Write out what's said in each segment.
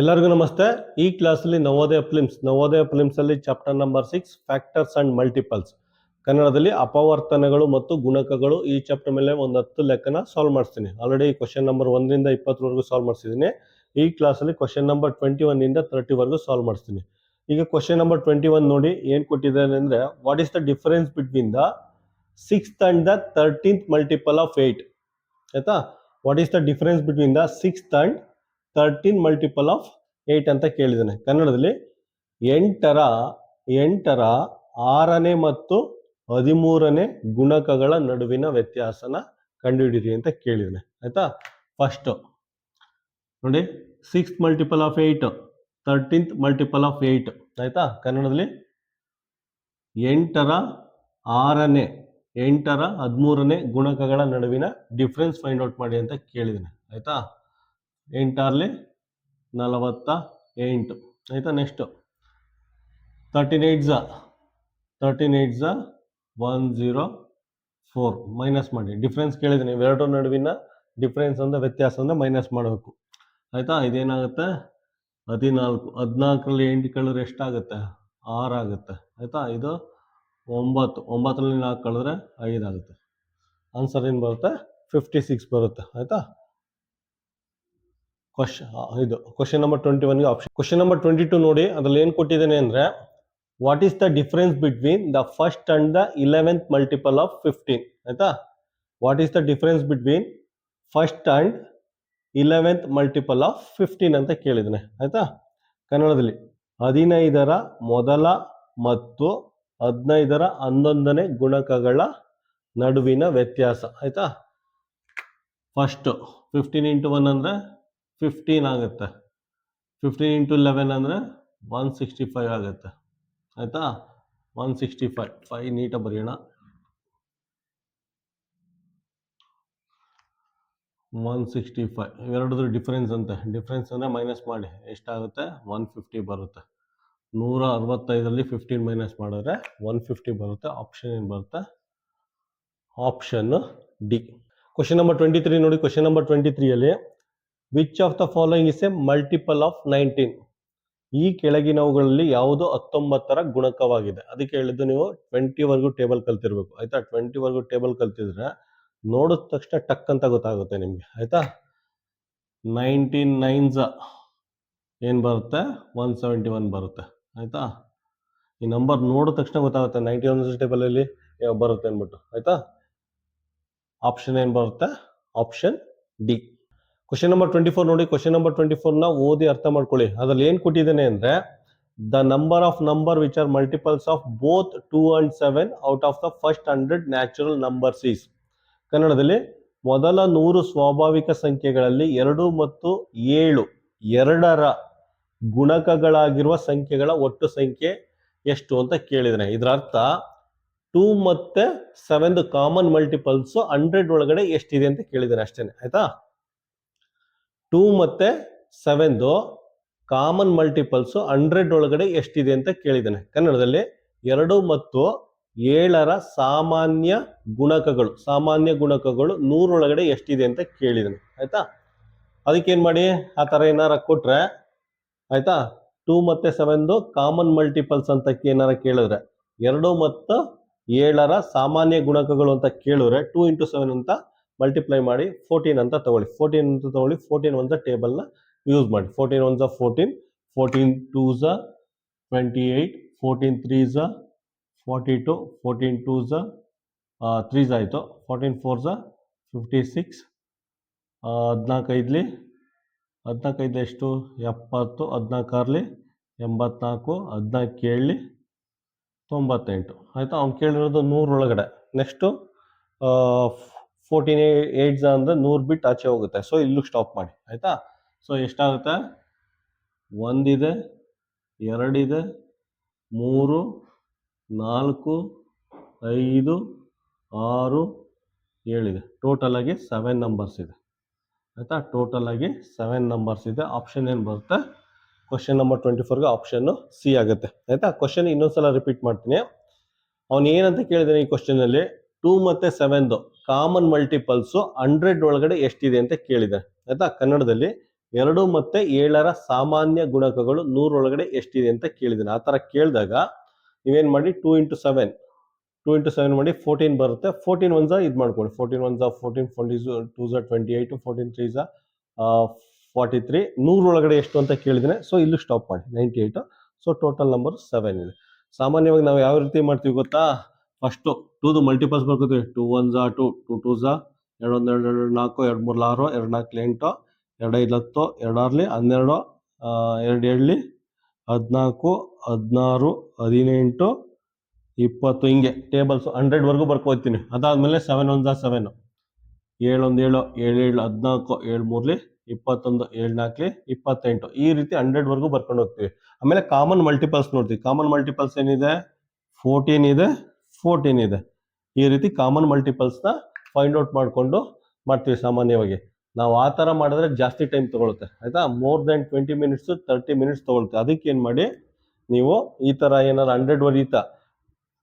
ಎಲ್ಲರಿಗೂ ನಮಸ್ತೆ. ಈ ಕ್ಲಾಸಲ್ಲಿ ನವೋದಯ ಫಿಲ್ಮ್ಸ್ ಅಲ್ಲಿ chapter number 6 factors and multiples, ಕನ್ನಡದಲ್ಲಿ ಅಪವರ್ತನಗಳು ಮತ್ತು ಗುಣಕಗಳು. ಈ ಚಾಪ್ಟರ್ ಮೇಲೆ ಒಂದು 10 ಲೆಕ್ಕನ ಸಾಲ್ವ್ ಮಾಡಿಸ್ತೀನಿ. ಆಲ್ರೆಡಿ ಕ್ವಶನ್ ನಂಬರ್ 1 ರಿಂದ 20 ಸಾಲ್ವ್ ಮಾಡಿಸಿದ್ದೀನಿ. ಈ ಕ್ಲಾಸಲ್ಲಿ ಕ್ವಶನ್ ನಂಬರ್ 21 ಇಂದ 30 ಸಾಲ್ವ್ ಮಾಡಿಸ್ತೀನಿ. ಈಗ ಕ್ವಶನ್ ನಂಬರ್ 21 ನೋಡಿ ಏನ್ ಕೊಟ್ಟಿದ್ದಾರೆ ಅಂದ್ರೆ, what is the difference between the 6th and the 13th multiple of 8? ಆಯ್ತಾ, what is the difference between the 6th and 13 multiple of 8 ಅಂತ ಕೇಳಿದ್ದಾನೆ. ಕನ್ನಡದಲ್ಲಿ 8ರ 6ನೇ ಮತ್ತು 13ನೇ ಗುಣಕಗಳ ನಡುವಿನ ವ್ಯತ್ಯಾಸನ ಕಂಡುಹಿಡಿಯಿರಿ ಅಂತ ಕೇಳಿದ್ದಾನೆ. ಆಯ್ತಾ, ಫಸ್ಟ್ ನೋಡಿ, 6th multiple of 8, 13th multiple of 8. ಆಯ್ತಾ, ಕನ್ನಡದಲ್ಲಿ 8ರ 6ನೇ 8ರ 13ನೇ ಗುಣಕಗಳ ನಡುವಿನ ಡಿಫ್ರೆನ್ಸ್ ಫೈಂಡ್ ಔಟ್ ಮಾಡಿ ಅಂತ ಕೇಳಿದ್ದಾನೆ. ಆಯ್ತಾ, 8 48. ಆಯ್ತಾ, ನೆಕ್ಸ್ಟ್ 13 8 104 ಮೈನಸ್ ಮಾಡಿ. ಡಿಫ್ರೆನ್ಸ್ ಕೇಳಿದ್ದೀನಿ, ಇವೆರಡರ ನಡುವಿನ ಡಿಫ್ರೆನ್ಸ್ ಅಂದ್ರೆ ವ್ಯತ್ಯಾಸ ಅಂದ್ರೆ ಮೈನಸ್ ಮಾಡಬೇಕು. ಆಯ್ತಾ, ಇದೇನಾಗುತ್ತೆ 14. 14ರಲ್ಲಿ 8 ಕಳೆದ್ರೆ ಎಷ್ಟಾಗುತ್ತೆ? 6 ಆಗುತ್ತೆ. ಆಯ್ತಾ, ಇದು 9. 9ರಲ್ಲಿ 4 ಕಳೆದ್ರೆ 5 ಆಗುತ್ತೆ. ಆನ್ಸರ್ ಏನು ಬರುತ್ತೆ? 56 ಬರುತ್ತೆ. ಆಯ್ತಾ, ಕ್ವಶನ್ ನಂಬರ್ 21ಗೆ ಆಪ್ಷನ್. ಕ್ವಶನ್ ನಂಬರ್ 22 ನೋಡಿ, ಅದ್ರಲ್ಲಿ ಏನು ಕೊಟ್ಟಿದ್ದೇನೆ ಅಂದ್ರೆ, what is the difference between the first and the 11th multiple of 15? ಆಯ್ತಾ, what is the difference between first and 11th multiple of 15 ಅಂತ ಕೇಳಿದ್ದಾನೆ. ಆಯ್ತಾ, ಕನ್ನಡದಲ್ಲಿ 15ರ ಮೊದಲ ಮತ್ತು 15ರ 11ನೇ ಗುಣಕಗಳ ನಡುವಿನ ವ್ಯತ್ಯಾಸ. ಆಯ್ತಾ, ಫಸ್ಟ್ 15 ಇಂಟು 1 ಅಂದ್ರೆ 15 ಆಗುತ್ತೆ. 15 ಇಂಟು 11 ಅಂದರೆ 165 ಆಗುತ್ತೆ. ಆಯಿತಾ, 165 5 ನೀಟಾಗಿ ಬರೆಯೋಣ. 165 ಇವೆರಡದ್ರ ಡಿಫ್ರೆನ್ಸ್ ಅಂತೆ. ಡಿಫ್ರೆನ್ಸ್ ಅಂದರೆ ಮೈನಸ್ ಮಾಡಿ ಎಷ್ಟಾಗುತ್ತೆ? 150 ಬರುತ್ತೆ. 165ರಲ್ಲಿ 15 ಮೈನಸ್ ಮಾಡಿದ್ರೆ 150 ಬರುತ್ತೆ. ಆಪ್ಷನ್ ಏನು ಬರುತ್ತೆ? Option D. ಕ್ವಶನ್ ನಂಬರ್ 23 ನೋಡಿ. ಕ್ವಶನ್ ನಂಬರ್ 23ಯಲ್ಲಿ which of the following is a multiple of 19? ಈ ಕೆಳಗಿನವುಗಳಲ್ಲಿ ಯಾವುದು 19ರ ಗುಣಕವಾಗಿದೆ? ಅದಕ್ಕೆ ಹೇಳಿದ್ದು ನೀವು 20ವರೆಗೂ ಟೇಬಲ್ ಕಲ್ತಿರ್ಬೇಕು. ಆಯ್ತಾ, 20ವರೆಗೂ ಟೇಬಲ್ ಕಲ್ತಿದ್ರೆ ನೋಡಿದ ತಕ್ಷಣ ಟಕ್ ಅಂತ ಗೊತ್ತಾಗುತ್ತೆ ನಿಮಗೆ. ಆಯ್ತಾ, 19 9s ಏನು ಬರುತ್ತೆ? 171 ಬರುತ್ತೆ. ಆಯ್ತಾ, ಈ ನಂಬರ್ ನೋಡಿದ ತಕ್ಷಣ ಗೊತ್ತಾಗುತ್ತೆ 91 ಟೇಬಲಲ್ಲಿ ಬರುತ್ತೆ ಅಂದ್ಬಿಟ್ಟು. ಆಯ್ತಾ, ಆಪ್ಷನ್ ಏನು ಬರುತ್ತೆ? Option D. ಕ್ವಶನ್ ನಂಬರ್ 24 ನೋಡಿ. ಕ್ವಶನ್ ನಂಬರ್ 24ನ ಓದಿ ಅರ್ಥ ಮಾಡ್ಕೊಳ್ಳಿ. ಅದ್ರಲ್ಲಿ ಏನು ಕೊಟ್ಟಿದ್ದೇನೆ ಅಂದ್ರೆ, the number of number which are multiples of both 2 and 7 out of the first 100 natural numbers is. ಕನ್ನಡದಲ್ಲಿ ಮೊದಲ 100 ಸ್ವಾಭಾವಿಕ ಸಂಖ್ಯೆಗಳಲ್ಲಿ 2 ಮತ್ತು 7 ಎರಡರ ಗುಣಕಗಳಾಗಿರುವ ಸಂಖ್ಯೆಗಳ ಒಟ್ಟು ಸಂಖ್ಯೆ ಎಷ್ಟು ಅಂತ ಕೇಳಿದ್ರೆ, ಇದರ ಅರ್ಥ 2 ಮತ್ತೆ 7 ಕಾಮನ್ ಮಲ್ಟಿಪಲ್ಸ್ 100 ಒಳಗಡೆ ಎಷ್ಟಿದೆ ಅಂತ ಕೇಳಿದ್ದೇನೆ ಅಷ್ಟೇನೆ. ಆಯ್ತಾ, 2 ಮತ್ತೆ 7 ಕಾಮನ್ ಮಲ್ಟಿಪಲ್ಸ್ 100 ಒಳಗಡೆ ಎಷ್ಟಿದೆ ಅಂತ ಕೇಳಿದ್ದೇನೆ. ಕನ್ನಡದಲ್ಲಿ 2 ಮತ್ತು 7ರ ಸಾಮಾನ್ಯ ಗುಣಕಗಳು 100 ಒಳಗಡೆ ಎಷ್ಟಿದೆ ಅಂತ ಕೇಳಿದ್ದೇನೆ. ಆಯ್ತಾ, ಅದಕ್ಕೇನ್ ಮಾಡಿ, ಆ ತರ ಏನಾರ ಕೊಟ್ರೆ, ಆಯ್ತಾ, 2 ಮತ್ತೆ 7 ಕಾಮನ್ ಮಲ್ಟಿಪಲ್ಸ್ ಅಂತ ಏನಾರ ಕೇಳಿದ್ರೆ, 2 ಮತ್ತು 7ರ ಸಾಮಾನ್ಯ ಗುಣಕಗಳು ಅಂತ ಕೇಳಿದ್ರೆ 2 ಇಂಟು 7 ಅಂತ ಮಲ್ಟಿಪ್ಲೈ ಮಾಡಿ 14 ಅಂತ ತಗೊಳ್ಳಿ. 14 ಅಂತ ತಗೊಳ್ಳಿ. 14 1 ಟೇಬಲ್ನ ಯೂಸ್ ಮಾಡಿ. 14 1 14, 14 2 28, 14 3 42, 14 2 3 ಆಯಿತು, 14 4 56, 14 5 ಎಷ್ಟು? 70, 14 84, 14 98. ಆಯಿತಾ, ಅವ್ನು ಕೇಳಿರೋದು 100 ಒಳಗಡೆ. ನೆಕ್ಸ್ಟು 14 8 ಅಂದರೆ 100 ಬಿಟ್ಟು ಆಚೆ ಹೋಗುತ್ತೆ. ಸೊ ಇಲ್ಲೂ ಸ್ಟಾಪ್ ಮಾಡಿ. ಆಯಿತಾ, ಸೊ ಎಷ್ಟಾಗುತ್ತೆ? 1 ಇದೆ, 2 ಇದೆ, 3 4 5 6 7 ಇದೆ. ಟೋಟಲ್ ಆಗಿ 7 ನಂಬರ್ಸ್ ಇದೆ. ಆಯಿತಾ, ಟೋಟಲ್ ಆಗಿ 7 ನಂಬರ್ಸ್ ಇದೆ. ಆಪ್ಷನ್ ಏನು ಬರುತ್ತೆ? ಕ್ವಶನ್ ನಂಬರ್ 24ಗೆ ಆಪ್ಷನ್ ಸಿ ಆಗುತ್ತೆ. ಆಯಿತಾ, ಕ್ವಶನ್ ಇನ್ನೊಂದ್ಸಲ ರಿಪೀಟ್ ಮಾಡ್ತೀನಿ. ಅವನು ಏನಂತ ಕೇಳಿದಾನೆ ಈ ಕ್ವಶನಲ್ಲಿ, 2 ಮತ್ತೆ 7 ಕಾಮನ್ ಮಲ್ಟಿಪಲ್ಸು 100 ಒಳಗಡೆ ಎಷ್ಟಿದೆ ಅಂತ ಕೇಳಿದೆ. ಆಯ್ತಾ, ಕನ್ನಡದಲ್ಲಿ 2 ಮತ್ತೆ 7ರ ಸಾಮಾನ್ಯ ಗುಣಕಗಳು 100 ಒಳಗಡೆ ಎಷ್ಟಿದೆ ಅಂತ ಕೇಳಿದ್ದೀನಿ. ಆ ತರ ಕೇಳಿದಾಗ ನೀವೇನ್ ಮಾಡಿ 2 into 7 ಮಾಡಿ 14 ಬರುತ್ತೆ. 14 1 ಇದು ಮಾಡ್ಕೊಳ್ಳಿ. 14 1 14, 2 28, 14 3 43. 100 ಒಳಗಡೆ ಎಷ್ಟು ಅಂತ ಕೇಳಿದ್ರೆ ಸೊ ಇಲ್ಲಿ ಸ್ಟಾಪ್ ಮಾಡಿ 98. ಸೊ ಟೋಟಲ್ ನಂಬರ್ 7 ಇದೆ. ಸಾಮಾನ್ಯವಾಗಿ ನಾವು ಯಾವ ರೀತಿ ಮಾಡ್ತೀವಿ ಗೊತ್ತಾ? First 2 multiples ಬರ್ಕೋತೀವಿ. 2 1 2, 2 2 2 1 2 2 4, 2 3 6, 2 4 8, 2 5 10, 2 6 12, 2 7 14, 16, 18, 20 ಹಿಂಗೆ ಟೇಬಲ್ಸ್ 100 ವರೆಗೂ ಬರ್ಕೋತೀನಿ. ಅದಾದ್ಮೇಲೆ 7 1 7, 7 1 7, 7 7 14, 7 3 21, 7 4 28 ಈ ರೀತಿ 100 ವರೆಗೂ ಬರ್ಕೊಂಡು ಹೋಗ್ತೀವಿ. ಆಮೇಲೆ ಕಾಮನ್ ಮಲ್ಟಿಪಲ್ಸ್ ನೋಡ್ತೀವಿ. ಕಾಮನ್ ಮಲ್ಟಿಪಲ್ಸ್ ಏನಿದೆ? 14 ಇದೆ, 14 ಇದೆ. ಈ ರೀತಿ ಕಾಮನ್ ಮಲ್ಟಿಪಲ್ಸ್ನ ಫೈಂಡ್ ಔಟ್ ಮಾಡಿಕೊಂಡು ಮಾಡ್ತೀವಿ. ಸಾಮಾನ್ಯವಾಗಿ ನಾವು ಆ ಥರ ಮಾಡಿದ್ರೆ ಜಾಸ್ತಿ ಟೈಮ್ ತಗೊಳುತ್ತೆ, ಆಯ್ತಾ? ಮೋರ್ ದೆನ್ 20 ಮಿನಿಟ್ಸ್ 30 ಮಿನಿಟ್ಸ್ ತಗೊಳುತ್ತೆ. ಅದಕ್ಕೆ ಏನು ಮಾಡಿ, ನೀವು ಈ ಥರ ಏನಾದ್ರು 100 ವರೀತಾ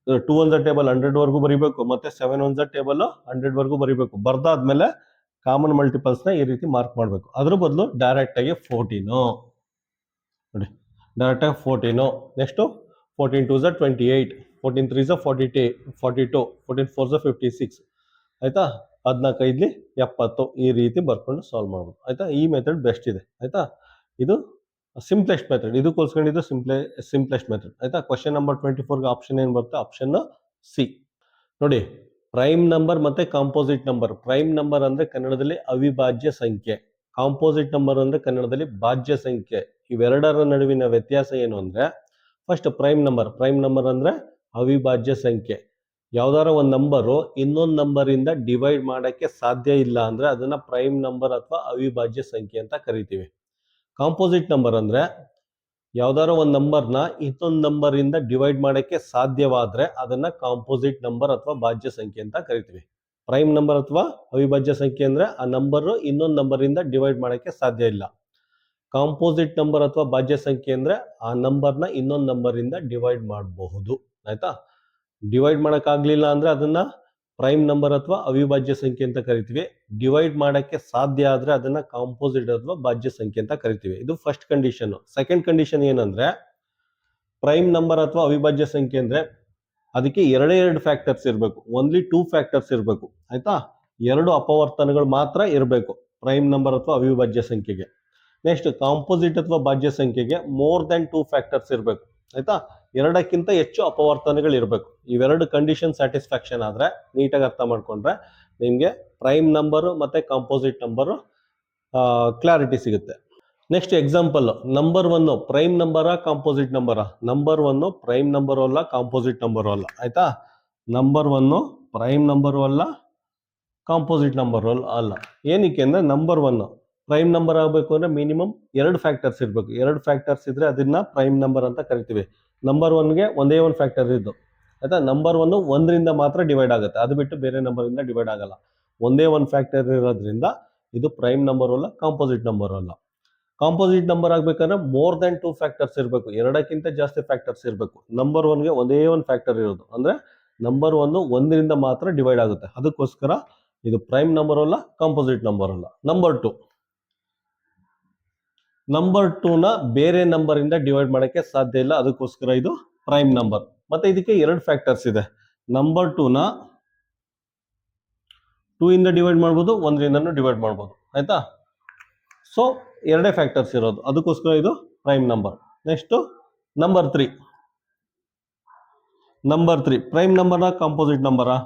2 1 ಟೇಬಲ್ 100 ವರೆಗೂ ಬರೀಬೇಕು, ಮತ್ತೆ 7 1 ಟೇಬಲ್ 100 ವರೆಗೂ ಬರೀಬೇಕು. ಬರ್ದಾದ್ಮೇಲೆ ಕಾಮನ್ ಮಲ್ಟಿಪಲ್ಸ್ನ ಈ ರೀತಿ ಮಾರ್ಕ್ ಮಾಡಬೇಕು. ಅದ್ರ ಬದಲು ಡೈರೆಕ್ಟ್ ಆಗಿ 14 ನೋಡಿ, ಡೈರೆಕ್ಟ್ ಆಗಿ 14. ನೆಕ್ಸ್ಟು 14 2 28, 14 3 42, 42, 14 4 56, ಆಯ್ತಾ? 14 5 70 ಈ ರೀತಿ ಬರ್ಕೊಂಡು ಸಾಲ್ವ್ ಮಾಡ್ಬೋದು, ಆಯ್ತಾ? ಈ ಮೆಥಡ್ ಬೆಸ್ಟ್ ಇದೆ, ಆಯ್ತಾ? ಇದು ಸಿಂಪ್ಲೆಸ್ಟ್ ಮೆಥಡ್. ಇದಕ್ಕೋಸ್ಕೊಂಡಿದ್ದು ಸಿಂಪ್ಲೆಸ್ಟ್ ಮೆಥಡ್, ಆಯ್ತಾ? ಕ್ವಶನ್ ನಂಬರ್ 24ಗೆ ಆಪ್ಷನ್ ಏನು ಬರುತ್ತೆ? Option C. ನೋಡಿ, ಪ್ರೈಮ್ ನಂಬರ್ ಮತ್ತೆ ಕಾಂಪೋಸಿಟ್ ನಂಬರ್. ಪ್ರೈಮ್ ನಂಬರ್ ಅಂದ್ರೆ ಕನ್ನಡದಲ್ಲಿ ಅವಿಭಾಜ್ಯ ಸಂಖ್ಯೆ, ಕಾಂಪೋಸಿಟ್ ನಂಬರ್ ಅಂದ್ರೆ ಕನ್ನಡದಲ್ಲಿ ಭಾಜ್ಯ ಸಂಖ್ಯೆ. ಇವೆರಡರ ನಡುವಿನ ವ್ಯತ್ಯಾಸ ಏನು ಅಂದ್ರೆ, ಫಸ್ಟ್ ಪ್ರೈಮ್ ನಂಬರ್ ಅಂದ್ರೆ ಅವಿಭಾಜ್ಯ ಸಂಖ್ಯೆ. ಯಾವ್ದಾರ ಒಂದು ನಂಬರು ಇನ್ನೊಂದು ನಂಬರಿಂದ ಡಿವೈಡ್ ಮಾಡಕ್ಕೆ ಸಾಧ್ಯ ಇಲ್ಲ ಅಂದ್ರೆ ಅದನ್ನ ಪ್ರೈಮ್ ನಂಬರ್ ಅಥವಾ ಅವಿಭಾಜ್ಯ ಸಂಖ್ಯೆ ಅಂತ ಕರಿತೀವಿ. ಕಾಂಪೋಸಿಟ್ ನಂಬರ್ ಅಂದ್ರೆ ಯಾವ್ದಾರ ಒಂದು ನಂಬರ್ನ ಇನ್ನೊಂದು ನಂಬರ್ ಇಂದ ಡಿವೈಡ್ ಮಾಡಕ್ಕೆ ಸಾಧ್ಯವಾದ್ರೆ ಅದನ್ನ ಕಾಂಪೋಸಿಟ್ ನಂಬರ್ ಅಥವಾ ಭಾಜ್ಯ ಸಂಖ್ಯೆ ಅಂತ ಕರಿತೀವಿ. ಪ್ರೈಮ್ ನಂಬರ್ ಅಥವಾ ಅವಿಭಾಜ್ಯ ಸಂಖ್ಯೆ ಅಂದ್ರೆ ಆ ನಂಬರ್ ಇನ್ನೊಂದು ನಂಬರ್ ಇಂದ ಡಿವೈಡ್ ಮಾಡಕ್ಕೆ ಸಾಧ್ಯ ಇಲ್ಲ. ಕಾಂಪೋಸಿಟ್ ನಂಬರ್ ಅಥವಾ ಭಾಜ್ಯ ಸಂಖ್ಯೆ ಅಂದ್ರೆ ಆ ನಂಬರ್ನ ಇನ್ನೊಂದು ನಂಬರ್ ಇಂದ ಡಿವೈಡ್ ಮಾಡಬಹುದು, ಆಯ್ತಾ? ಡಿವೈಡ್ ಮಾಡಕ್ಕಾಗ್ಲಿಲ್ಲ ಅಂದ್ರೆ ಅದನ್ನ ಪ್ರೈಮ್ ನಂಬರ್ ಅಥವಾ ಅವಿಭಾಜ್ಯ ಸಂಖ್ಯೆ ಅಂತ ಕರಿತೀವಿ. ಡಿವೈಡ್ ಮಾಡಕ್ಕೆ ಸಾಧ್ಯ ಆದ್ರೆ ಅದನ್ನ ಕಾಂಪೋಸಿಟ್ ಅಥವಾ ಭಾಜ್ಯ ಸಂಖ್ಯೆ ಅಂತ ಕರಿತೀವಿ. ಇದು ಫಸ್ಟ್ ಕಂಡೀಷನ್. ಸೆಕೆಂಡ್ ಕಂಡೀಷನ್ ಏನಂದ್ರೆ, ಪ್ರೈಮ್ ನಂಬರ್ ಅಥವಾ ಅವಿಭಾಜ್ಯ ಸಂಖ್ಯೆ ಅಂದ್ರೆ ಅದಕ್ಕೆ ಎರಡು ಫ್ಯಾಕ್ಟರ್ಸ್ ಇರಬೇಕು, ಓನ್ಲಿ 2 ಫ್ಯಾಕ್ಟರ್ಸ್ ಇರಬೇಕು, ಆಯ್ತಾ? 2 ಅಪವರ್ತನಗಳು ಮಾತ್ರ ಇರಬೇಕು ಪ್ರೈಮ್ ನಂಬರ್ ಅಥವಾ ಅವಿಭಾಜ್ಯ ಸಂಖ್ಯೆಗೆ. ನೆಕ್ಸ್ಟ್ ಕಾಂಪೋಸಿಟ್ ಅಥವಾ ಭಾಜ್ಯ ಸಂಖ್ಯೆಗೆ ಮೋರ್ ದೆನ್ 2 ಫ್ಯಾಕ್ಟರ್ಸ್ ಇರಬೇಕು, ಆಯ್ತಾ? 2ಕ್ಕಿಂತ ಹೆಚ್ಚು ಅಪವರ್ತನಗಳು ಇರಬೇಕು. ಇವೆರಡು ಕಂಡೀಷನ್ ಸ್ಯಾಟಿಸ್ಫ್ಯಾಕ್ಷನ್ ಆದ್ರೆ, ನೀಟಾಗಿ ಅರ್ಥ ಮಾಡ್ಕೊಂಡ್ರೆ ನಿಮ್ಗೆ ಪ್ರೈಮ್ ನಂಬರ್ ಮತ್ತೆ ಕಾಂಪೋಸಿಟ್ ನಂಬರ್ ಕ್ಲಾರಿಟಿ ಸಿಗುತ್ತೆ. ನೆಕ್ಸ್ಟ್ ಎಕ್ಸಾಂಪಲ್, ನಂಬರ್ 1 ಪ್ರೈಮ್ ನಂಬರಾ ಕಾಂಪೋಸಿಟ್ ನಂಬರಾ? ನಂಬರ್ 1 ಪ್ರೈಮ್ ನಂಬರು ಅಲ್ಲ, ಕಾಂಪೋಸಿಟ್ ನಂಬರು ಅಲ್ಲ, ಆಯ್ತಾ? ನಂಬರ್ 1 ಪ್ರೈಮ್ ನಂಬರು ಅಲ್ಲ, ಕಾಂಪೋಸಿಟ್ ನಂಬರ್ ಅಲ್ಲ. ಏನಕ್ಕೆ ಅಂದ್ರೆ ನಂಬರ್ 1 ಪ್ರೈಮ್ ನಂಬರ್ ಆಗಬೇಕು ಅಂದ್ರೆ ಮಿನಿಮಮ್ 2 ಫ್ಯಾಕ್ಟರ್ಸ್ ಇರಬೇಕು. 2 ಫ್ಯಾಕ್ಟರ್ಸ್ ಇದ್ರೆ ಅದನ್ನ ಪ್ರೈಮ್ ನಂಬರ್ ಅಂತ ಕರಿತೀವಿ. ನಂಬರ್ 1ಗೆ ಒಂದೇ ಒಂದು ಫ್ಯಾಕ್ಟರ್ ಇದ್ದು, ಆಯ್ತಾ? ನಂಬರ್ 1 1ರಿಂದ ಮಾತ್ರ ಡಿವೈಡ್ ಆಗುತ್ತೆ, ಅದು ಬಿಟ್ಟು ಬೇರೆ ನಂಬರ್ ಇಂದ ಡಿವೈಡ್ ಆಗಲ್ಲ. ಒಂದೇ ಒಂದು ಫ್ಯಾಕ್ಟರ್ ಇರೋದ್ರಿಂದ ಇದು ಪ್ರೈಮ್ ನಂಬರ್ ಅಲ್ಲ, ಕಾಂಪೋಸಿಟ್ ನಂಬರ್ ಅಲ್ಲ. ಕಾಂಪೋಸಿಟ್ ನಂಬರ್ ಆಗ್ಬೇಕಂದ್ರೆ ಮೋರ್ ದೆನ್ 2 ಫ್ಯಾಕ್ಟರ್ಸ್ ಇರಬೇಕು, 2ಕ್ಕಿಂತ ಜಾಸ್ತಿ ಫ್ಯಾಕ್ಟರ್ಸ್ ಇರಬೇಕು. ನಂಬರ್ 1ಗೆ ಒಂದೇ ಒಂದು ಫ್ಯಾಕ್ಟರ್ ಇರೋದು, ಅಂದ್ರೆ ನಂಬರ್ 1 1ರಿಂದ ಮಾತ್ರ ಡಿವೈಡ್ ಆಗುತ್ತೆ. ಅದಕ್ಕೋಸ್ಕರ ಇದು ಪ್ರೈಮ್ ನಂಬರ್ ಅಲ್ಲ, ಕಾಂಪೋಸಿಟ್ ನಂಬರ್ ಅಲ್ಲ. ನಂಬರ್ 2ನ ಬೇರೆ ನಂಬರ್ ಇಂದ ಡಿವೈಡ್ ಮಾಡಕ್ಕೆ ಸಾಧ್ಯ ಇಲ್ಲ, ಅದಕ್ಕೋಸ್ಕರ ಇದು ಪ್ರೈಮ್ ನಂಬರ್. ಮತ್ತೆ ಇದಕ್ಕೆ 2 ಫ್ಯಾಕ್ಟರ್ಸ್ ಇದೆ. ನಂಬರ್ 2ನ 2 ಇಂದ ಡಿವೈಡ್ ಮಾಡ್ಬೋದು, 1ರಿಂದನೂ ಡಿವೈಡ್ ಮಾಡ್ಬೋದು, ಆಯ್ತಾ? ಸೊ 2 ಫ್ಯಾಕ್ಟರ್ಸ್ ಇರೋದು, ಅದಕ್ಕೋಸ್ಕರ ಇದು prime number. Next number 3 prime ನಂಬರ್ನ ಕಾಂಪೋಸಿಟ್ ನಂಬರಾ?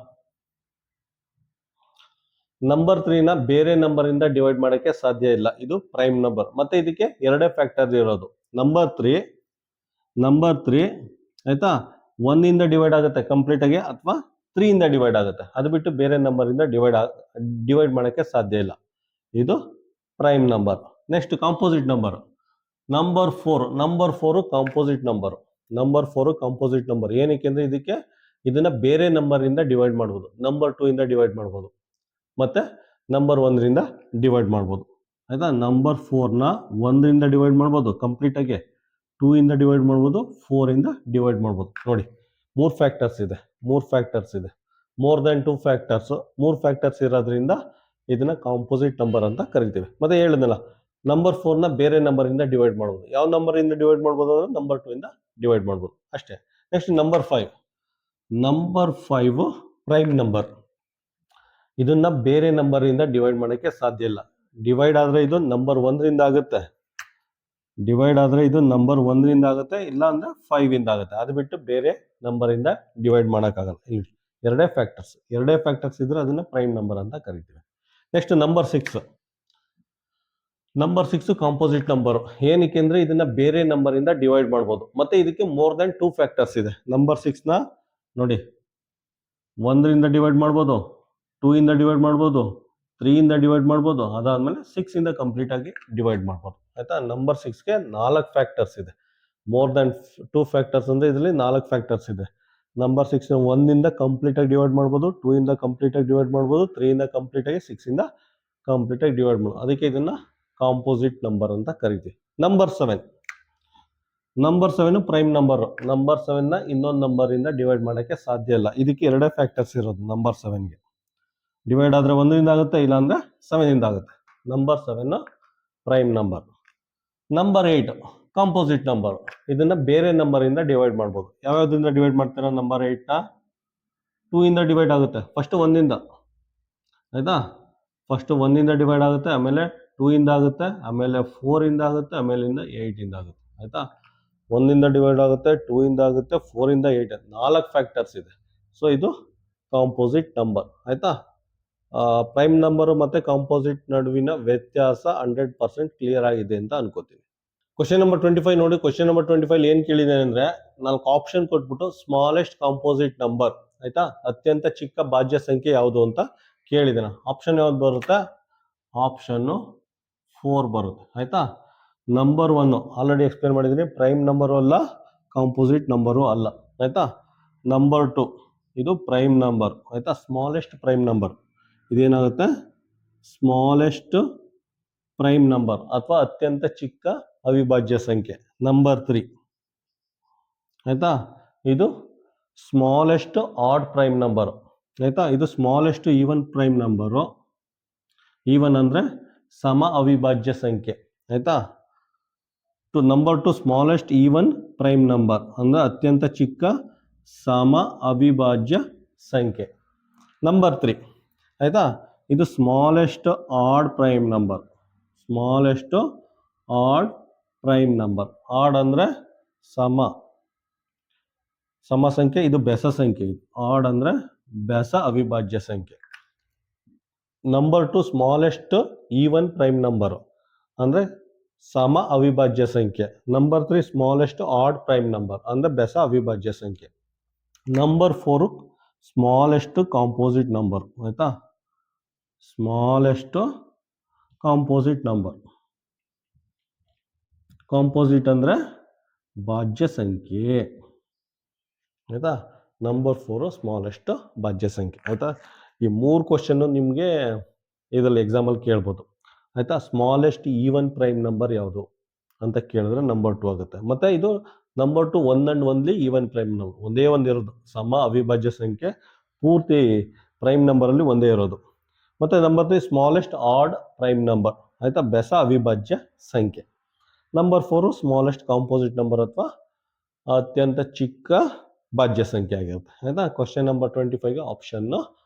ನಂಬರ್ 3ನ ಬೇರೆ ನಂಬರ್ ಇಂದ ಡಿವೈಡ್ ಮಾಡಕ್ಕೆ ಸಾಧ್ಯ ಇಲ್ಲ, ಇದು ಪ್ರೈಮ್ ನಂಬರ್. ಮತ್ತೆ ಇದಕ್ಕೆ 2 ಫ್ಯಾಕ್ಟರ್ ಇರೋದು. ನಂಬರ್ 3 ಆಯ್ತಾ 1 ಇಂದ ಡಿವೈಡ್ ಆಗುತ್ತೆ ಕಂಪ್ಲೀಟ್ ಆಗಿ, ಅಥವಾ 3 ಇಂದ ಡಿವೈಡ್ ಆಗುತ್ತೆ, ಅದು ಬಿಟ್ಟು ಬೇರೆ ನಂಬರ್ ಇಂದ ಡಿವೈಡ್ ಮಾಡಕ್ಕೆ ಸಾಧ್ಯ ಇಲ್ಲ, ಇದು prime number. Next composite number. Number 4 composite number. ಏನಕ್ಕೆ ಅಂದ್ರೆ ಇದನ್ನ ಬೇರೆ ನಂಬರ್ ಇಂದ ಡಿವೈಡ್ ಮಾಡ್ಬೋದು. ನಂಬರ್ 2 ಇಂದ ಡಿವೈಡ್ ಮಾಡ್ಬೋದು, ಮತ್ತೆ ನಂಬರ್ 1ರಿಂದ ಡಿವೈಡ್ ಮಾಡ್ಬೋದು, ಆಯ್ತಾ? ನಂಬರ್ 4ನ 1ರಿಂದ ಡಿವೈಡ್ ಮಾಡ್ಬೋದು ಕಂಪ್ಲೀಟ್ ಆಗಿ, 2 ಇಂದ ಡಿವೈಡ್ ಮಾಡ್ಬೋದು, 4 ಇಂದ ಡಿವೈಡ್ ಮಾಡ್ಬೋದು. ನೋಡಿ 3 ಫ್ಯಾಕ್ಟರ್ಸ್ ಇದೆ. ಮೋರ್ ದೆನ್ 2 ಫ್ಯಾಕ್ಟರ್ಸ್, 3 ಫ್ಯಾಕ್ಟರ್ಸ್ ಇರೋದ್ರಿಂದ ಇದನ್ನ ಕಾಂಪೋಸಿಟ್ ನಂಬರ್ ಅಂತ ಕರಿತೀವಿ. ಮತ್ತೆ ಹೇಳಿದ್ನಲ್ಲ, ನಂಬರ್ 4ನ ಬೇರೆ ನಂಬರಿಂದ ಡಿವೈಡ್ ಮಾಡ್ಬೋದು. ಯಾವ ನಂಬರಿಂದ ಡಿವೈಡ್ ಮಾಡ್ಬೋದು ಅಂದ್ರೆ ನಂಬರ್ 2 ಇಂದ ಡಿವೈಡ್ ಮಾಡ್ಬೋದು ಅಷ್ಟೇ. Next number 5. Number 5 prime number. ಇದನ್ನ ಬೇರೆ ನಂಬರಿಂದ ಡಿವೈಡ್ ಮಾಡೋಕ್ಕೆ ಸಾಧ್ಯ ಇಲ್ಲ. ಡಿವೈಡ್ ಆದ್ರೆ ಇದು ನಂಬರ್ 1ರಿಂದ ಆಗುತ್ತೆ, ಡಿವೈಡ್ ಆದ್ರೆ ಇದು ನಂಬರ್ 1ರಿಂದ ಆಗುತ್ತೆ, ಇಲ್ಲ ಅಂದ್ರೆ 5 ಇಂದ ಆಗುತ್ತೆ. ಅದು ಬಿಟ್ಟು ಬೇರೆ ನಂಬರಿಂದ ಡಿವೈಡ್ ಮಾಡೋಕ್ಕಾಗಲ್ಲ. ಎರಡೇ ಫ್ಯಾಕ್ಟರ್ಸ್ ಇದ್ರೆ ಅದನ್ನ ಪ್ರೈಮ್ ನಂಬರ್ ಅಂತ ಕರಿತೀವಿ. Next number 6. Number 6 composite number. ಏನಕ್ಕೆ ಅಂದ್ರೆ ಇದನ್ನ ಬೇರೆ ನಂಬರ್ ಇಂದ ಡಿವೈಡ್ ಮಾಡ್ಬೋದು, ಮತ್ತೆ ಇದಕ್ಕೆ ಮೋರ್ ದನ್ 2 ಫ್ಯಾಕ್ಟರ್ಸ್ ಇದೆ. ನಂಬರ್ 6ನ ನೋಡಿ 1ರಿಂದ ಡಿವೈಡ್ ಮಾಡ್ಬೋದು, 2 ಇಂದ ಡಿವೈಡ್ ಮಾಡ್ಬೋದು, 3 ಇಂದ ಡಿವೈಡ್ ಮಾಡ್ಬೋದು, ಅದಾದ್ಮೇಲೆ 6 ಇಂದ ಕಂಪ್ಲೀಟ್ ಆಗಿ ಡಿವೈಡ್ ಮಾಡ್ಬೋದು. ಆಯ್ತಾ? ನಂಬರ್ 6ಗೆ 4 ಫ್ಯಾಕ್ಟರ್ಸ್ ಇದೆ. ಮೋರ್ ದನ್ 2 ಫ್ಯಾಕ್ಟರ್ಸ್ ಅಂದ್ರೆ ಇದರಲ್ಲಿ 4 ಫ್ಯಾಕ್ಟರ್ಸ್ ಇದೆ. ನಂಬರ್ 6 1ಇಂದ ಕಂಪ್ಲೀಟ್ ಆಗಿ ಡಿವೈಡ್ ಮಾಡ್ಬೋದು, 2 ಇಂದ ಕಂಪ್ಲೀಟ್ ಆಗಿ ಡಿವೈಡ್ ಮಾಡ್ಬೋದು, 3 ಇಂದ ಕಂಪ್ಲೀಟ್ ಆಗಿ, 6 ಇಂದ ಕಂಪ್ಲೀಟ್ ಆಗಿ ಡಿವೈಡ್ ಮಾಡ್ಬೋದು. ಅದಕ್ಕೆ ಇದನ್ನ ಕಾಂಪೋಸಿಟ್ ನಂಬರ್ ಅಂತ ಕರಿತೀವಿ. Number 7. Number 7 prime number. Number 7ನ ಇನ್ನೊಂದು ನಂಬರ್ ಇಂದ ಡಿವೈಡ್ ಮಾಡೋಕ್ಕೆ ಸಾಧ್ಯ ಇಲ್ಲ. ಇದಕ್ಕೆ ಎರಡೇ ಫ್ಯಾಕ್ಟರ್ಸ್ ಇರೋದು ನಂಬರ್ 7ಗೆ. ಡಿವೈಡ್ ಆದ್ರೆ 1ರಿಂದ ಆಗುತ್ತೆ, ಇಲ್ಲ ಅಂದ್ರೆ 7 ಇಂದ ಆಗುತ್ತೆ. Number 7 prime number. Number 8 composite number. ಇದನ್ನ ಬೇರೆ ನಂಬರ್ ಇಂದ ಡಿವೈಡ್ ಮಾಡ್ಬೋದು. ಯಾವ್ಯಾವ್ದ್ರಿಂದ ಡಿವೈಡ್ ಮಾಡ್ತೀರಾ? ನಂಬರ್ 8ನ 2 ಇಂದ ಡಿವೈಡ್ ಆಗುತ್ತೆ. ಫಸ್ಟ್ 1ಇಂದ, ಆಯ್ತಾ? ಫಸ್ಟ್ 1ಇಂದ ಡಿವೈಡ್ ಆಗುತ್ತೆ, ಆಮೇಲೆ 2 ಇಂದ ಆಗುತ್ತೆ, ಆಮೇಲೆ 4 ಇಂದ ಆಗುತ್ತೆ, ಆಮೇಲೆ 8 ಇಂದ ಆಗುತ್ತೆ. ಆಯ್ತಾ? 1ಇಂದ ಡಿವೈಡ್ ಆಗುತ್ತೆ, 2 ಇಂದ ಆಗುತ್ತೆ, 4 ಇಂದ 8. 4 ಫ್ಯಾಕ್ಟರ್ಸ್ ಇದೆ. ಸೊ ಇದು ಕಾಂಪೋಸಿಟ್ ನಂಬರ್. ಆಯ್ತಾ? ಪ್ರೈಮ್ ನಂಬರ್ ಮತ್ತೆ ಕಾಂಪೋಸಿಟ್ ನಡುವಿನ ವ್ಯತ್ಯಾಸ 100% ಕ್ಲಿಯರ್ ಆಗಿದೆ ಅಂತ ಅನ್ಕೋತೀನಿ. ಕ್ವಶನ್ ನಂಬರ್ 25 ನೋಡಿ. ಕ್ವಶನ್ ನಂಬರ್ 25 ಏನ್ ಕೇಳಿದೆ ಅಂದ್ರೆ 4 ಆಪ್ಷನ್ ಕೊಟ್ಬಿಟ್ಟು ಸ್ಮಾಲೆಸ್ಟ್ ಕಾಂಪೋಸಿಟ್ ನಂಬರ್, ಆಯ್ತಾ, ಅತ್ಯಂತ ಚಿಕ್ಕ ಭಾಜ್ಯ ಸಂಖ್ಯೆ ಯಾವುದು ಅಂತ ಕೇಳಿದಾನೆ. ಆಪ್ಷನ್ ಯಾವ್ದು ಬರುತ್ತೆ? ಆಪ್ಷನ್ 4 ಬರುತ್ತೆ. ಆಯ್ತಾ? ನಂಬರ್ 1 ಆಲ್ರೆಡಿ ಎಕ್ಸ್ಪ್ಲೇನ್ ಮಾಡಿದ್ದೀನಿ, ಪ್ರೈಮ್ ನಂಬರು ಅಲ್ಲ, ಕಾಂಪೋಸಿಟ್ ನಂಬರು ಅಲ್ಲ. ಆಯ್ತಾ? ನಂಬರ್ 2 ಇದು ಪ್ರೈಮ್ ನಂಬರ್. ಆಯ್ತಾ? Smallest prime number. ಇದೇನಾಗುತ್ತೆ? ಸ್ಮಾಲೆಸ್ಟ್ ಪ್ರೈಮ್ ನಂಬರ್ ಅಥವಾ ಅತ್ಯಂತ ಚಿಕ್ಕ ಅವಿಭಾಜ್ಯ ಸಂಖ್ಯೆ. ನಂಬರ್ 3 ಆಯ್ತಾ, ಇದು ಸ್ಮಾಲೆಸ್ಟ್ ಆಡ್ ಪ್ರೈಮ್ ನಂಬರ್. ಆಯ್ತಾ? ಇದು smallest even prime number. Even ಅಂದ್ರೆ ಸಮ ಅವಿಭಾಜ್ಯ ಸಂಖ್ಯೆ. ಆಯ್ತಾ? Number 2 smallest even prime number ಅಂದ್ರೆ ಅತ್ಯಂತ ಚಿಕ್ಕ ಸಮ ಅವಿಭಾಜ್ಯ ಸಂಖ್ಯೆ. ನಂಬರ್ 3 ಆಯ್ತಾ, ಇದು smallest odd prime number. Smallest odd prime number. Odd ಅಂದ್ರೆ ಸಮ ಸಂಖ್ಯೆ, ಇದು ಬೆಸ ಸಂಖ್ಯೆ. ಇದು ಆಡ್ ಅಂದ್ರೆ ಬೆಸ ಅವಿಭಾಜ್ಯ ಸಂಖ್ಯೆ. Number 2 smallest even prime number ಅಂದ್ರೆ ಸಮ ಅವಿಭಾಜ್ಯ ಸಂಖ್ಯೆ. Number 3 smallest odd prime number ಅಂದ್ರೆ ಬೆಸ ಅವಿಭಾಜ್ಯ ಸಂಖ್ಯೆ. Number 4 smallest composite number. ಆಯ್ತಾ? Smallest composite number. ಕಾಂಪೋಸಿಟ್ ಅಂದ್ರೆ ಭಾಜ್ಯ ಸಂಖ್ಯೆ. ಆಯ್ತಾ? ನಂಬರ್ 4 ಸ್ಮಾಲೆಸ್ಟ್ ಭಾಜ್ಯ ಸಂಖ್ಯೆ. ಆಯ್ತಾ? ಈ 3 ಕ್ವಶನ್ ನಿಮಗೆ ಇದರಲ್ಲಿ ಎಕ್ಸಾಮಲ್ಲಿ ಕೇಳ್ಬೋದು. ಆಯ್ತಾ? ಸ್ಮಾಲೆಸ್ಟ್ ಈವನ್ ಪ್ರೈಮ್ ನಂಬರ್ ಯಾವುದು ಅಂತ ಕೇಳಿದ್ರೆ ನಂಬರ್ 2 ಆಗುತ್ತೆ. ಮತ್ತೆ ಇದು number 2 one and only even prime number. ಒಂದೇ ಒಂದು ಇರೋದು ಸಮ ಅವಿಭಾಜ್ಯ ಸಂಖ್ಯೆ, ಪೂರ್ತಿ ಪ್ರೈಮ್ ನಂಬರ್ ಅಲ್ಲಿ ಒಂದೇ ಇರೋದು. ಮತ್ತೆ number 3 smallest odd prime number. ಆಯ್ತಾ? ಬೆಸ ಅವಿಭಾಜ್ಯ ಸಂಖ್ಯೆ. ನಂಬರ್ 4 ಸ್ಮಾಲೆಸ್ಟ್ ಕಾಂಪೋಸಿಟ್ ನಂಬರ್ ಅಥವಾ ಅತ್ಯಂತ ಚಿಕ್ಕ ಭಾಜ್ಯ ಸಂಖ್ಯೆ ಆಗಿರುತ್ತೆ. ಆಯ್ತಾ? Question number 25 option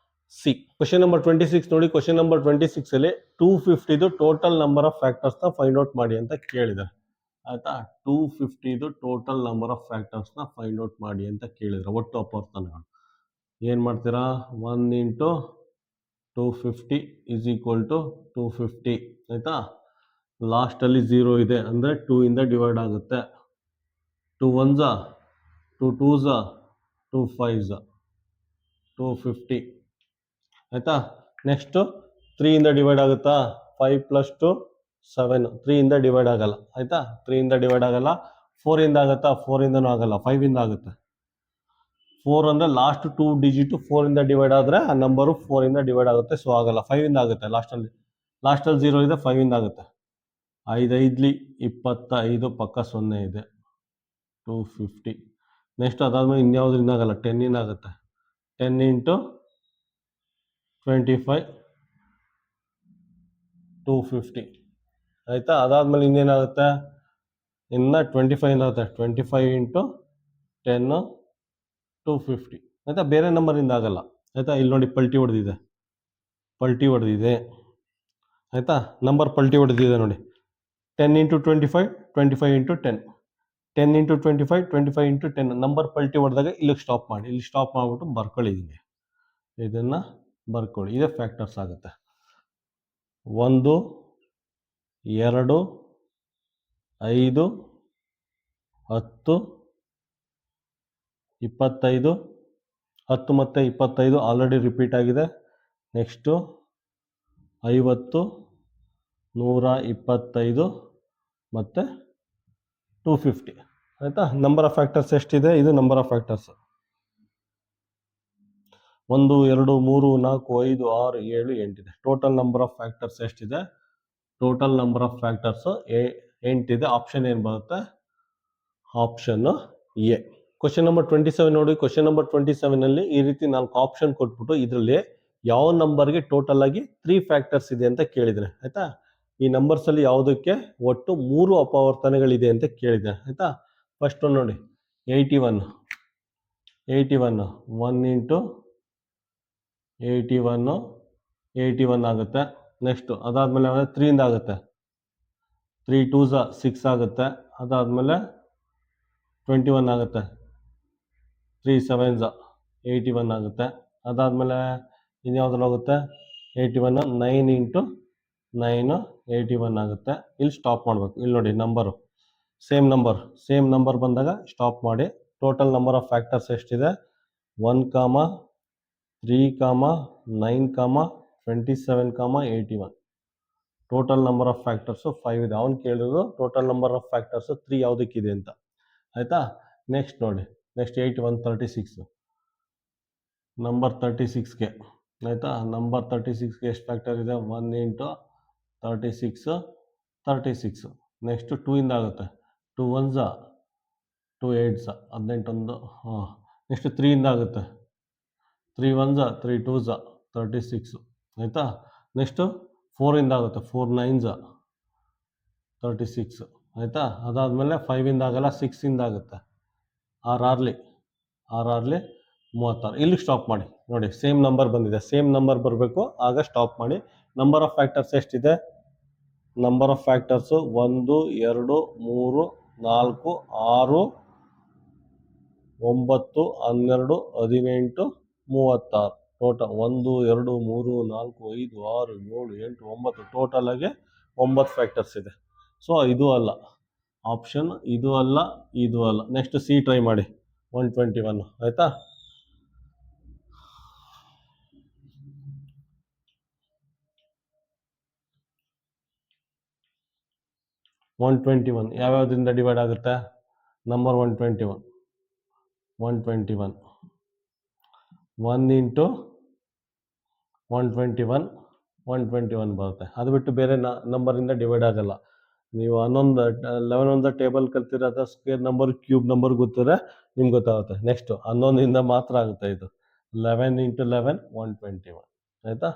C. Question number 26 ನೋಡಿ. ಕ್ವಶನ್ ನಂಬರ್ 26 ಅಲ್ಲಿ 250 ಟೋಟಲ್ ನಂಬರ್ ಆಫ್ ಫ್ಯಾಕ್ಟರ್ಸ್ ನ ಫೈಂಡ್ ಔಟ್ ಮಾಡಿ ಅಂತ ಕೇಳಿದ್ದಾರೆ. ಆಯ್ತಾ? 250 ಟೋಟಲ್ ನಂಬರ್ ಆಫ್ ಫ್ಯಾಕ್ಟರ್ಸ್ ನ ಫೈಂಡ್ ಔಟ್ ಮಾಡಿ ಅಂತ ಕೇಳಿದ್ರೆ ಒಟ್ಟು ಅಪವರ್ತನಗಳು ಏನ್ ಮಾಡ್ತೀರಾ? 1 ಇಂಟು 250 ಇಸ್ ಈಕ್ವಲ್ ಟು 250. ಆಯ್ತಾ? ಲಾಸ್ಟ್ ಅಲ್ಲಿ 0 ಇದೆ ಅಂದ್ರೆ 2 ಇಂದ ಡಿವೈಡ್ ಆಗುತ್ತೆ. 2 1s 2 2s 2 5s 250. ಆಯ್ತಾ? ನೆಕ್ಸ್ಟ್ 3 ಇಂದ ಡಿವೈಡ್ ಆಗುತ್ತಾ? 5 + 2 7. 3 ಇಂದ ಡಿವೈಡ್ ಆಗಲ್ಲ. ಆಯ್ತಾ? 3 ಇಂದ ಡಿವೈಡ್ ಆಗಲ್ಲ. 4 ಇಂದ ಆಗುತ್ತಾ? 4 ಇಂದನೂ ಆಗಲ್ಲ. 5 ಇಂದ ಆಗುತ್ತೆ. 4 ಅಂದ್ರೆ ಲಾಸ್ಟ್ 2 ಡಿಜಿಟ್ 4 ಇಂದ ಡಿವೈಡ್ ಆದ್ರೆ ಆ ನಂಬರು 4 ಇಂದ ಡಿವೈಡ್ ಆಗುತ್ತೆ, ಸೊ ಆಗಲ್ಲ. 5 ಇಂದ ಆಗುತ್ತೆ. ಲಾಸ್ಟಲ್ಲಿ 0 ಇದೆ, 5 ಇಂದ ಆಗುತ್ತೆ. 5 5 25 ಪಕ್ಕ 0 ಇದೆ. 250. ನೆಕ್ಸ್ಟ್ ಅದಾದ್ಮೇಲೆ ಇನ್ಯಾವುದರಿಂದ ಆಗಲ್ಲ, 10 ಇಂದ ಆಗುತ್ತೆ. 10 ಇಂಟು 25 250. ಆಯಿತಾ. ಅದಾದಮೇಲೆ ಇನ್ನೇನಾಗುತ್ತೆ, ಇನ್ನು 25 ಆಗುತ್ತೆ. 25 ಇಂಟು 10 250 ಆಯಿತಾ. ಬೇರೆ ನಂಬರಿಂದ ಆಗಲ್ಲ ಆಯಿತಾ. ಇಲ್ಲಿ ನೋಡಿ ಪಲ್ಟಿ ಹೊಡೆದಿದೆ ಆಯಿತಾ. ನಂಬರ್ ಪಲ್ಟಿ ಹೊಡೆದಿದೆ ನೋಡಿ. 10 into 25 25 into 10 10 into 25 25 into 10 number ಪಲ್ಟಿ ಹೊಡೆದಾಗ ಇಲ್ಲಿಗೆ ಸ್ಟಾಪ್ ಮಾಡಿ. ಇಲ್ಲಿ ಸ್ಟಾಪ್ ಮಾಡಿಬಿಟ್ಟು ಬರ್ಕೊಳ್ಳಿ. ಇದನ್ನು ಬರ್ಕೊಳ್ಳಿ. ಇದೇ ಫ್ಯಾಕ್ಟರ್ಸ್ ಆಗುತ್ತೆ. 1 2 5 10 25 10 ಮತ್ತು 25 ಆಲ್ರೆಡಿ ರಿಪೀಟ್ ಆಗಿದೆ. ನೆಕ್ಸ್ಟು 50 125 ಮತ್ತು 250 ಆಯಿತಾ. ನಂಬರ್ ಆಫ್ ಫ್ಯಾಕ್ಟರ್ಸ್ ಎಷ್ಟಿದೆ? ಇದು ನಂಬರ್ ಆಫ್ ಫ್ಯಾಕ್ಟರ್ಸ್ 1 2 3 4 5 6 7 8 ಇದೆ. ಟೋಟಲ್ ನಂಬರ್ ಆಫ್ ಫ್ಯಾಕ್ಟರ್ಸ್ ಎಷ್ಟಿದೆ? ಟೋಟಲ್ ನಂಬರ್ ಆಫ್ ಫ್ಯಾಕ್ಟರ್ಸ್ 8 ಇದೆ. ಆಪ್ಷನ್ ಏನು ಬರುತ್ತೆ? Option A. ಕ್ವಶನ್ ನಂಬರ್ 27 ನೋಡಿ. ಕ್ವಶನ್ ನಂಬರ್ 27ನಲ್ಲಿ ಈ ರೀತಿ 4 ಆಪ್ಷನ್ ಕೊಟ್ಬಿಟ್ಟು ಇದರಲ್ಲಿ ಯಾವ ನಂಬರ್ಗೆ ಟೋಟಲ್ ಆಗಿ 3 ಫ್ಯಾಕ್ಟರ್ಸ್ ಇದೆ ಅಂತ ಕೇಳಿದ್ರೆ ಆಯಿತಾ. ಈ ನಂಬರ್ಸಲ್ಲಿ ಯಾವುದಕ್ಕೆ ಒಟ್ಟು 3 ಅಪವರ್ತನಗಳಿದೆ ಅಂತ ಕೇಳಿದೆ ಆಯಿತಾ. ಫಸ್ಟ್ ನೋಡಿ 81 1 ಇಂಟು 81 ಆಗುತ್ತೆ. ನೆಕ್ಸ್ಟು ಅದಾದಮೇಲೆ 3 ಆಗುತ್ತೆ. 3 2s 6 ಆಗುತ್ತೆ. ಅದಾದಮೇಲೆ 21 ಆಗುತ್ತೆ. 3 7s 81 ಆಗುತ್ತೆ. ಅದಾದಮೇಲೆ ಇನ್ಯಾವ್ದ್ರಲ್ಲಿ ಹೋಗುತ್ತೆ? 81 9 ಇಂಟು 9 81 ಆಗುತ್ತೆ. ಇಲ್ಲಿ ಸ್ಟಾಪ್ ಮಾಡಬೇಕು. ಇಲ್ಲಿ ನೋಡಿ ನಂಬರು ಸೇಮ್ ನಂಬರ್ ಬಂದಾಗ ಸ್ಟಾಪ್ ಮಾಡಿ. ಟೋಟಲ್ ನಂಬರ್ ಆಫ್ ಫ್ಯಾಕ್ಟರ್ಸ್ ಎಷ್ಟಿದೆ? 1 3 9 27 81. ಟೋಟಲ್ ನಂಬರ್ ಆಫ್ ಫ್ಯಾಕ್ಟರ್ಸು 5 ಇದೆ. ಅವ್ನು ಕೇಳಿದ್ರು ಟೋಟಲ್ ನಂಬರ್ ಆಫ್ ಫ್ಯಾಕ್ಟರ್ಸು 3 ಯಾವುದಕ್ಕಿದೆ ಅಂತ ಆಯಿತಾ. ನೆಕ್ಸ್ಟ್ ನೋಡಿ, ನೆಕ್ಸ್ಟ್ 81 36 ನಂಬರ್ 36ಗೆ ಆಯಿತಾ. ನಂಬರ್ 36ಗೆ ಎಷ್ಟು ಫ್ಯಾಕ್ಟರ್ ಇದೆ? 1 ಇಂಟು 36 ನೆಕ್ಸ್ಟು 2 ಇಂದ ಆಗುತ್ತೆ. 2 1s 2 8s 18 ಹಾಂ. ನೆಕ್ಸ್ಟ್ 3 ಇಂದ ಆಗುತ್ತೆ. 3 1s 3 2s 36 ಆಯಿತಾ. ನೆಕ್ಸ್ಟು 4 ಇಂದ ಆಗುತ್ತೆ. 4 9s 36 ಆಯಿತಾ. ಅದಾದಮೇಲೆ 5 ಇಂದ ಆಗಲ್ಲ, 6 ಇಂದ ಆಗುತ್ತೆ. 6 6 36. ಇಲ್ಲಿ ಸ್ಟಾಪ್ ಮಾಡಿ. ನೋಡಿ ಸೇಮ್ ನಂಬರ್ ಬಂದಿದೆ. ಸೇಮ್ ನಂಬರ್ ಬರಬೇಕು, ಆಗ ಸ್ಟಾಪ್ ಮಾಡಿ. ನಂಬರ್ ಆಫ್ ಫ್ಯಾಕ್ಟರ್ಸ್ ಎಷ್ಟಿದೆ? Number of factors 1 2 3 4 6 9 12 18 36. Total 1 2 3 4 5 6 7 8 9 total ಆಗಿ 9 ಫ್ಯಾಕ್ಟರ್ಸ್ ಇದೆ. ಸೊ ಇದು ಅಲ್ಲ ಆಪ್ಷನ್, ಇದು ಅಲ್ಲ. ನೆಕ್ಸ್ಟ್ ಸಿ ಟ್ರೈ ಮಾಡಿ. 121 ಆಯಿತಾ. 121 ಯಾವ್ಯಾವುದರಿಂದ ಡಿವೈಡ್ ಆಗುತ್ತೆ? ನಂಬರ್ 121 1 ಇಂಟು 121 ಬರುತ್ತೆ. ಅದು ಬಿಟ್ಟು ಬೇರೆ ನಂಬರಿಂದ ಡಿವೈಡ್ ಆಗಲ್ಲ. ನೀವು 11 ಟೇಬಲ್ ಕಲ್ತಿರೋದ ಸ್ಕ್ವೇರ್ ನಂಬರ್ ಕ್ಯೂಬ್ ನಂಬರ್ ಗೊತ್ತಿದ್ರೆ ನಿಮ್ಗೆ ಗೊತ್ತಾಗುತ್ತೆ. ನೆಕ್ಸ್ಟು 11 ಮಾತ್ರ ಆಗುತ್ತೆ. ಇದು 11 ಇಂಟು 11 121 ಆಯಿತಾ.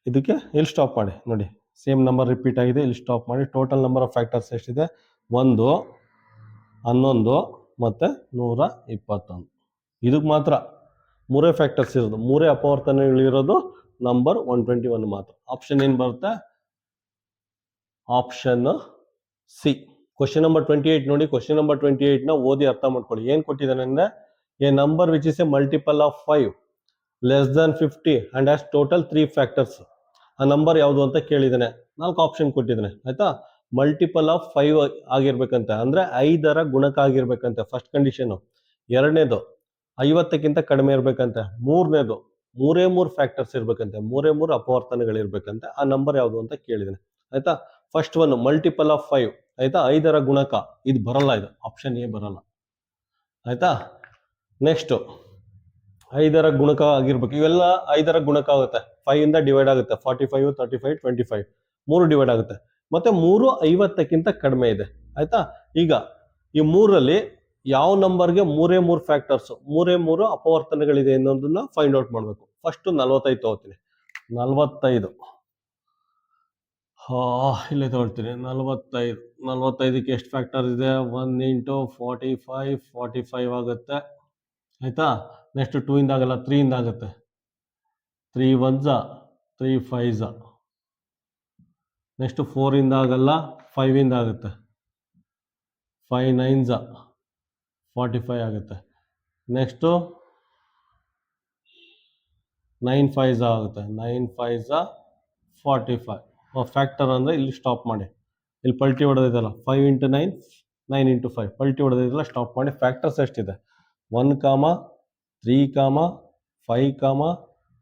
ಇದಕ್ಕೆ ಇಲ್ಲಿ ಸ್ಟಾಪ್ ಮಾಡಿ. ನೋಡಿ ಸೇಮ್ ನಂಬರ್ ರಿಪೀಟ್ ಆಗಿದೆ, ಇಲ್ಲಿ ಸ್ಟಾಪ್ ಮಾಡಿ. ಟೋಟಲ್ ನಂಬರ್ ಆಫ್ ಫ್ಯಾಕ್ಟರ್ಸ್ ಎಷ್ಟಿದೆ? 1 11 ಮತ್ತು 121. ಇದಕ್ಕೆ ಮಾತ್ರ 3 ಫ್ಯಾಕ್ಟರ್ಸ್ ಇರೋದು, 3 ಅಪವರ್ತನಗಳಿರೋದು ನಂಬರ್ 121 ಮಾತ್ರ. ಆಪ್ಷನ್ ಏನು ಬರುತ್ತೆ? Option C. ಕ್ವಶನ್ ನಂಬರ್ 28 ನೋಡಿ. ಕ್ವಶನ್ ನಂಬರ್ 28ನ ಓದಿ ಅರ್ಥ ಮಾಡ್ಕೊಳ್ಳಿ. ಏನು ಕೊಟ್ಟಿದ್ದಾನೆ ಅಂದರೆ, A number which is a multiple of 5 less than 50 and has total 3 factors. ಆ ನಂಬರ್ ಯಾವುದು ಅಂತ ಕೇಳಿದ್ದಾನೆ. 4 ಆಪ್ಷನ್ ಕೊಟ್ಟಿದ್ದಾನೆ ಆಯಿತಾ. ಮಲ್ಟಿಪಲ್ ಆಫ್ 5 ಆಗಿರ್ಬೇಕಂತೆ, ಅಂದರೆ 5ರ ಗುಣಕ ಆಗಿರ್ಬೇಕಂತೆ ಫಸ್ಟ್ ಕಂಡೀಷನು. ಎರಡನೇದು 50ಕ್ಕಿಂತ ಕಡಿಮೆ ಇರಬೇಕಂತೆ. ಮೂರನೇದು 3 ಫ್ಯಾಕ್ಟರ್ಸ್ ಇರಬೇಕಂತೆ, 3 ಅಪವರ್ತನಗಳಿರ್ಬೇಕಂತೆ. ಆ ನಂಬರ್ ಯಾವುದು ಅಂತ ಕೇಳಿದ್ದಾನೆ ಆಯಿತಾ. ಫಸ್ಟ್ ಒನ್ ಮಲ್ಟಿಪಲ್ ಆಫ್ 5 ಆಯಿತಾ. 5ರ ಗುಣಕ ಇದು ಬರಲ್ಲ, ಇದು ಆಪ್ಷನ್ ಎ ಬರಲ್ಲ ಆಯಿತಾ. ನೆಕ್ಸ್ಟು 5ರ ಗುಣಕ ಆಗಿರ್ಬೇಕು. ಇವೆಲ್ಲ 5ರ ಗುಣಕ ಆಗುತ್ತೆ. 5 ಇಂದ ಡಿವೈಡ್ ಆಗುತ್ತೆ. 45 35 25 3 ಡಿವೈಡ್ ಆಗುತ್ತೆ. ಮತ್ತೆ 3 50ಕ್ಕಿಂತ ಕಡಿಮೆ ಇದೆ ಆಯ್ತಾ. ಈಗ ಈ 3ರಲ್ಲಿ ಯಾವ ನಂಬರ್ಗೆ 3 ಫ್ಯಾಕ್ಟರ್ಸ್, 3 ಅಪವರ್ತನಗಳಿದೆ ಅನ್ನೋದನ್ನ ಫೈಂಡ್ ಔಟ್ ಮಾಡಬೇಕು. ಫಸ್ಟ್ 45 ತಗೋತೀನಿ. 45 ಇಲ್ಲೇ ತೊಗೊಳ್ತೀನಿ 45ಕ್ಕೆ ಎಷ್ಟು ಫ್ಯಾಕ್ಟರ್ ಇದೆ 1 × 45 ಆಗುತ್ತೆ ಆಯಿತಾ. ನೆಕ್ಸ್ಟ್ 2 ಇಂದ ಆಗಲ್ಲ 3 ಇಂದ ಆಗುತ್ತೆ 3 1s 3 5s. ನೆಕ್ಸ್ಟ್ 4 ಇಂದ ಆಗಲ್ಲ 5 ಇಂದ ಆಗುತ್ತೆ 5 9s 45 ಆಗುತ್ತೆ. ನೆಕ್ಸ್ಟು 9 5s ಆಗುತ್ತೆ 9 5s 45. ಫ್ಯಾಕ್ಟರ್ ಅಂದರೆ ಇಲ್ಲಿ ಸ್ಟಾಪ್ ಮಾಡಿ, ಇಲ್ಲಿ ಪಲ್ಟಿ ಹೊಡೆದಿದ್ದಲ್ಲ 5 × 9 9 × 5 ಪಲ್ಟಿ ಹೊಡೆದಿದ್ದಲ್ಲ ಸ್ಟಾಪ್ ಮಾಡಿ. ಫ್ಯಾಕ್ಟರ್ಸ್ ಎಷ್ಟಿದೆ 1, 3, 5,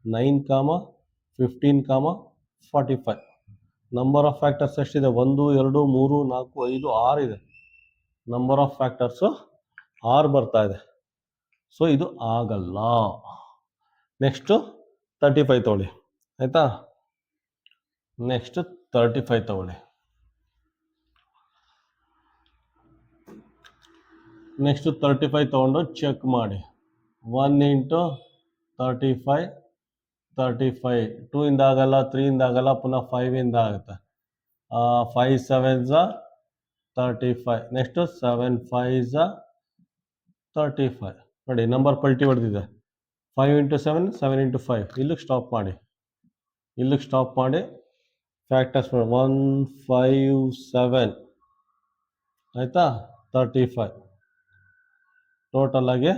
9, 15, 45. ನಂಬರ್ ಆಫ್ ಫ್ಯಾಕ್ಟರ್ಸ್ ಎಷ್ಟಿದೆ 1 2 3 4 5 6 ಇದೆ. ನಂಬರ್ ಆಫ್ ಫ್ಯಾಕ್ಟರ್ಸು 6 ಬರ್ತಾ ಇದೆ. ಸೊ ಇದು ಆಗಲ್ಲ. ನೆಕ್ಸ್ಟು 35 ತೊಗೊಳ್ಳಿ ಆಯಿತಾ. ನೆಕ್ಸ್ಟ್ 35 ತೊಗೊಳ್ಳಿ. ನೆಕ್ಸ್ಟ್ 35 ತೊಗೊಂಡು ಚೆಕ್ ಮಾಡಿ 1 × 35 35 2 ಇಂದ ಆಗಲ್ಲ 3 ಇಂದ ಆಗಲ್ಲ ಪುನಃ 5 ಇಂದ ಆಗುತ್ತೆ 5 7s 35. Next 7 5s 35. ನೋಡಿ ನಂಬರ್ ಪಲ್ಟಿ ಹೊಡೆದಿದೆ 5 × 7 7 × 5. ಇಲ್ಲಿಗೆ ಸ್ಟಾಪ್ ಮಾಡಿ ಫ್ಯಾಕ್ಟರ್ಸ್ 1 5 7 ಆಯಿತಾ 35. ಟೋಟಲ್ ಆಗಿ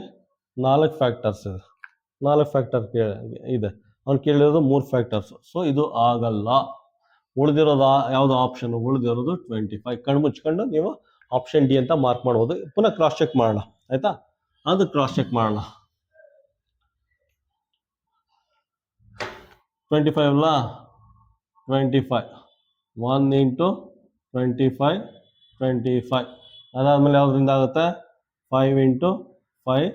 4 ಫ್ಯಾಕ್ಟರ್ಸ್ ಇದೆ. 4 ಫ್ಯಾಕ್ಟರ್ ಇದೆ. ಅವ್ನು ಕೇಳಿರೋದು 3 ಫ್ಯಾಕ್ಟರ್ಸ್. ಸೊ ಇದು ಆಗಲ್ಲ. ಉಳಿದಿರೋದು ಯಾವುದು ಆಪ್ಷನ್ ಉಳಿದಿರೋದು 25. ಕಣ್ಣು ಮುಚ್ಕೊಂಡು ನೀವು ಆಪ್ಷನ್ ಡಿ ಅಂತ ಮಾರ್ಕ್ ಮಾಡ್ಬೋದು. ಪುನಃ ಕ್ರಾಸ್ ಚೆಕ್ ಮಾಡೋಣ ಆಯಿತಾ. ಅದು ಕ್ರಾಸ್ ಚೆಕ್ ಮಾಡೋಣ 25 ಅಲ್ಲ 25 1 × 25 25. ಅದಾದಮೇಲೆ ಯಾವುದರಿಂದ ಆಗುತ್ತೆ 5 × 5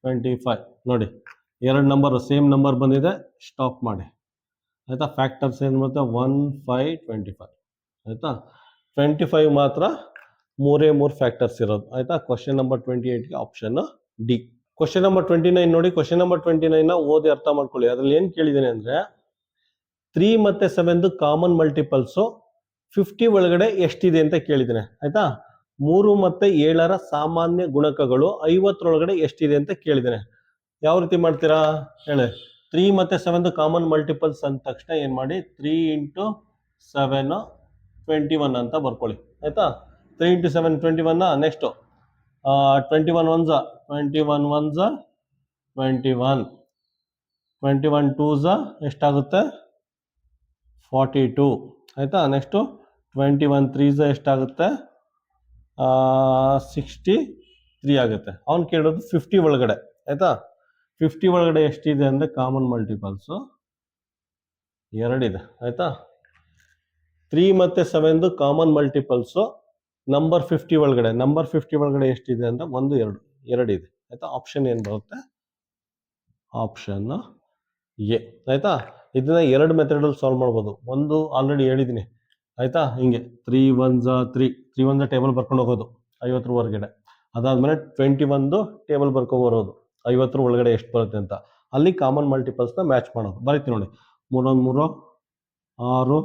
25. ನೋಡಿ 2 ನಂಬರು ಸೇಮ್ ನಂಬರ್ ಬಂದಿದೆ, ಸ್ಟಾಪ್ ಮಾಡಿ ಆಯಿತಾ. ಫ್ಯಾಕ್ಟರ್ಸ್ ಏನು ಬರುತ್ತೆ 1 5 25 ಆಯಿತಾ. 25 ಮಾತ್ರ 3 ಫ್ಯಾಕ್ಟರ್ಸ್ ಇರೋದು ಆಯಿತಾ. ಕ್ವಶನ್ ನಂಬರ್ 28ಗೆ ಆಪ್ಷನ್ ಡಿ. ಕ್ವಶನ್ ನಂಬರ್ 29 ನೋಡಿ. ಕ್ವಶನ್ ನಂಬರ್ 29ನ ಓದಿ ಅರ್ಥ ಮಾಡ್ಕೊಳ್ಳಿ. ಅದರಲ್ಲಿ ಏನು ಕೇಳಿದ್ದೇನೆ ಅಂದರೆ 3 ಮತ್ತು 7 ಕಾಮನ್ ಮಲ್ಟಿಪಲ್ಸು 50 ಒಳಗಡೆ ಎಷ್ಟಿದೆ ಅಂತ ಕೇಳಿದ್ದೇನೆ ಆಯಿತಾ. 3 ಮತ್ತು 7ರ ಸಾಮಾನ್ಯ ಗುಣಕಗಳು 50ರೊಳಗಡೆ ಎಷ್ಟಿದೆ ಅಂತ ಕೇಳಿದ್ದೇನೆ. ಯಾವ ರೀತಿ ಮಾಡ್ತೀರಾ ಹೇಳಿ. 3 ಮತ್ತು 7 ಕಾಮನ್ ಮಲ್ಟಿಪಲ್ಸ್ ಅಂದ ತಕ್ಷಣ ಏನು ಮಾಡಿ 3 × 7 21 ಅಂತ ಬರ್ಕೊಳ್ಳಿ ಆಯಿತಾ. 3 × 7 21. ನೆಕ್ಸ್ಟು 21 1s 21 1s 21 21 2s ಎಷ್ಟಾಗುತ್ತೆ 42 ಆಯಿತಾ. ನೆಕ್ಸ್ಟು 21 3s ಎಷ್ಟಾಗುತ್ತೆ 63 ಆಗುತ್ತೆ. ಅವ್ನು ಕೇಳೋದು 50 ಒಳಗಡೆ ಆಯಿತಾ. 50 ಒಳಗಡೆ ಎಷ್ಟಿದೆ ಅಂದರೆ ಕಾಮನ್ ಮಲ್ಟಿಪಲ್ಸು 2 ಇದೆ ಆಯಿತಾ. 3 ಮತ್ತು 7 ಕಾಮನ್ ಮಲ್ಟಿಪಲ್ಸು ನಂಬರ್ 50 ಒಳಗಡೆ ಎಷ್ಟಿದೆ ಅಂದರೆ 1 2 ಇದೆ ಆಯಿತಾ. ಆಪ್ಷನ್ ಏನು ಬರುತ್ತೆ ಆಪ್ಷನ್ ಎ ಆಯಿತಾ. ಇದನ್ನ 2 ಮೆಥಡಲ್ಲಿ ಸಾಲ್ವ್ ಮಾಡ್ಬೋದು. ಒಂದು ಆಲ್ರೆಡಿ ಹೇಳಿದ್ದೀನಿ ಆಯಿತಾ. ಹಿಂಗೆ 3 1s 3 1s ಟೇಬಲ್ ಬರ್ಕೊಂಡು ಹೋಗೋದು 50 ಹೊರಗಡೆ. ಅದಾದಮೇಲೆ 21 ಟೇಬಲ್ ಬರ್ಕೊಬರೋದು 50 ಒಳಗಡೆ ಎಷ್ಟು ಬರುತ್ತೆ ಅಂತ. ಅಲ್ಲಿ ಕಾಮನ್ ಮಲ್ಟಿಪಲ್ಸ್ನ ಮ್ಯಾಚ್ ಮಾಡೋದು. ಬರೀತೀನಿ ನೋಡಿ 3 1 3 6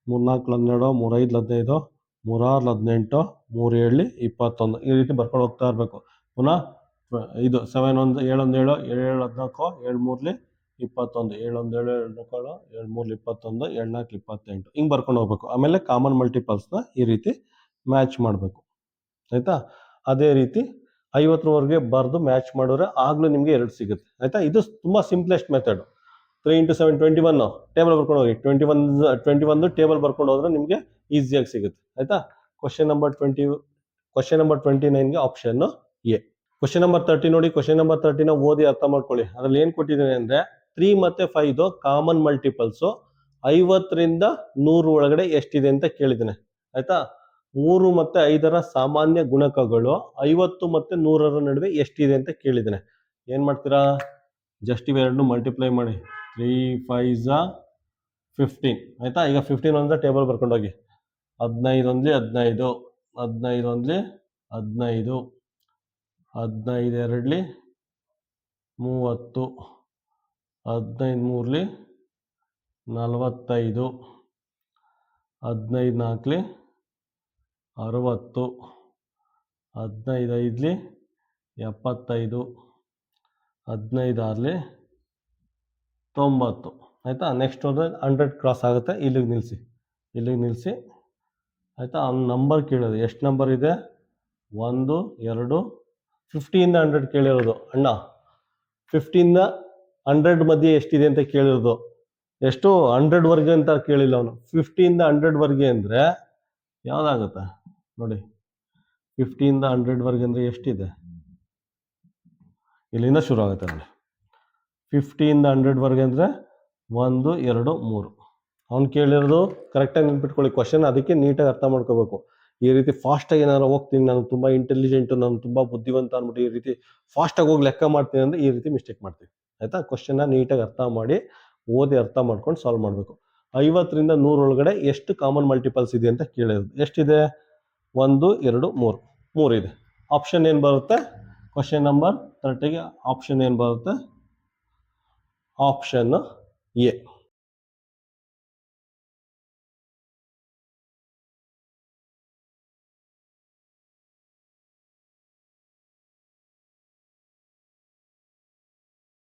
9 3 4 12 3 5 15 3 6 18 3 7 21 ಈ ರೀತಿ ಬರ್ಕೊಂಡು ಹೋಗ್ತಾ ಇರಬೇಕು. ಪುನಃ ಇದು 7 1 7 1 7 7 14 7 3 21 7 1 7 7 14 7 3 21 7 4 28 ಹಿಂಗೆ ಬರ್ಕೊಂಡು ಹೋಗ್ಬೇಕು. ಆಮೇಲೆ ಕಾಮನ್ ಮಲ್ಟಿಪಲ್ಸ್ನ ಈ ರೀತಿ ಮ್ಯಾಚ್ ಮಾಡಬೇಕು ಆಯಿತಾ. ಅದೇ ರೀತಿ 50ರವರೆಗೆ ಬರೆದು ಮ್ಯಾಚ್ ಮಾಡಿದ್ರೆ ಆಗಲೂ ನಿಮಗೆ 2 ಸಿಗುತ್ತೆ ಆಯಿತಾ. ಇದು ತುಂಬ ಸಿಂಪ್ಲೆಸ್ಟ್ ಮೆಥಡ್. 3 × 7 21 ಟೇಬಲ್ ಬರ್ಕೊಂಡು ಹೋಗಿ 21 ಟೇಬಲ್ ಬರ್ಕೊಂಡು ಹೋದ್ರೆ ನಿಮಗೆ ಈಸಿಯಾಗಿ ಸಿಗುತ್ತೆ ಆಯಿತಾ. ಕ್ವಶನ್ ನಂಬರ್ 29ಗೆ ಆಪ್ಷನ್ ಎ. ಕ್ವಶನ್ ನಂಬರ್ 30 ನೋಡಿ. ಕ್ವಶನ್ ನಂಬರ್ 30ನ ಓದಿ ಅರ್ಥ ಮಾಡ್ಕೊಳ್ಳಿ. ಅದ್ರಲ್ಲಿ ಏನು ಕೊಟ್ಟಿದ್ದೇನೆ ಅಂದರೆ 3 ಮತ್ತು 5 ಕಾಮನ್ ಮಲ್ಟಿಪಲ್ಸು 50ರಿಂದ 100 ಒಳಗಡೆ ಎಷ್ಟಿದೆ ಅಂತ ಕೇಳಿದ್ದೇನೆ ಆಯಿತಾ. 3 ಮತ್ತು 5ರ ಸಾಮಾನ್ಯ ಗುಣಕಗಳು 50 ಮತ್ತು 100ರ ನಡುವೆ ಎಷ್ಟಿದೆ ಅಂತ ಕೇಳಿದ್ದೇನೆ. ಏನು ಮಾಡ್ತೀರಾ ಜಸ್ಟ್ ಇವೆರಡನ್ನು ಮಲ್ಟಿಪ್ಲೈ ಮಾಡಿ 3 5s 15 ಆಯಿತಾ. ಈಗ 15 1s ಟೇಬಲ್ ಬರ್ಕೊಂಡು ಹೋಗಿ 15 1 15 15 1 15 15 2 30 15 3 45 15 ನಾಲ್ಕಲಿ 60, 15 ಐದಲಿ 75, 15 ಆರಲಿ 90. ಆಯಿತಾ? ನೆಕ್ಸ್ಟ್ ಹೋದರೆ 100 ಕ್ರಾಸ್ ಆಗುತ್ತೆ. ಇಲ್ಲಿಗೆ ನಿಲ್ಲಿಸಿ ಆಯಿತಾ? ಅವ್ನು ನಂಬರ್ ಕೇಳೋದು, ಎಷ್ಟು ನಂಬರ್ ಇದೆ? 1 2 50ಇಂದ 100 ಕೇಳಿರೋದು ಅಣ್ಣ. 50ಇಂದ 100 ಮಧ್ಯೆ ಎಷ್ಟಿದೆ ಅಂತ ಕೇಳಿರೋದು. ಎಷ್ಟು 100ವರೆಗೆ ಅಂತ ಕೇಳಿಲ್ಲ ಅವನು. 50ಇಂದ 100ವರೆಗೆ ಅಂದರೆ ಯಾವುದಾಗುತ್ತೆ ನೋಡಿ. 50ಇಂದ 100ವರೆಗೆ ಅಂದರೆ ಎಷ್ಟಿದೆ? ಇಲ್ಲಿಂದ ಶುರು ಆಗುತ್ತೆ ನೋಡಿ. 50ಇಂದ 100ವರೆಗೆ ಅಂದರೆ 1 2 3. ಅವ್ನು ಕೇಳಿರೋದು ಕರೆಕ್ಟಾಗಿ ನೆನ್ಪಿಟ್ಕೊಳ್ಳಿ ಕ್ವಶನ್. ಅದಕ್ಕೆ ನೀಟಾಗಿ ಅರ್ಥ ಮಾಡ್ಕೋಬೇಕು. ಈ ರೀತಿ ಫಾಸ್ಟಾಗಿ ಏನಾದ್ರು ಹೋಗ್ತೀನಿ, ನಾನು ತುಂಬ ಇಂಟೆಲಿಜೆಂಟು, ನಾನು ತುಂಬ ಬುದ್ಧಿವಂತ ಅಂದ್ಬಿಟ್ಟು ಈ ರೀತಿ ಫಾಸ್ಟಾಗಿ ಹೋಗಿ ಲೆಕ್ಕ ಮಾಡ್ತೀನಿ ಅಂದರೆ ಈ ರೀತಿ ಮಿಸ್ಟೇಕ್ ಮಾಡ್ತೀವಿ. ಆಯಿತಾ? ಕ್ವಶನ್ನ ನೀಟಾಗಿ ಅರ್ಥ ಮಾಡಿ ಓದಿ ಅರ್ಥ ಮಾಡ್ಕೊಂಡು ಸಾಲ್ವ್ ಮಾಡಬೇಕು. 50ರಿಂದ 100 ಒಳಗಡೆ ಎಷ್ಟು ಕಾಮನ್ ಮಲ್ಟಿಪಲ್ಸ್ ಇದೆ ಅಂತ ಕೇಳಿರೋದು. ಎಷ್ಟಿದೆ? 1 2 3 3 ಇದೆ. ಆಪ್ಷನ್ ಏನು ಬರುತ್ತೆ? ಕ್ವಶನ್ ನಂಬರ್ 30ಗೆ ಆಪ್ಷನ್ ಏನು ಬರುತ್ತೆ? Option A.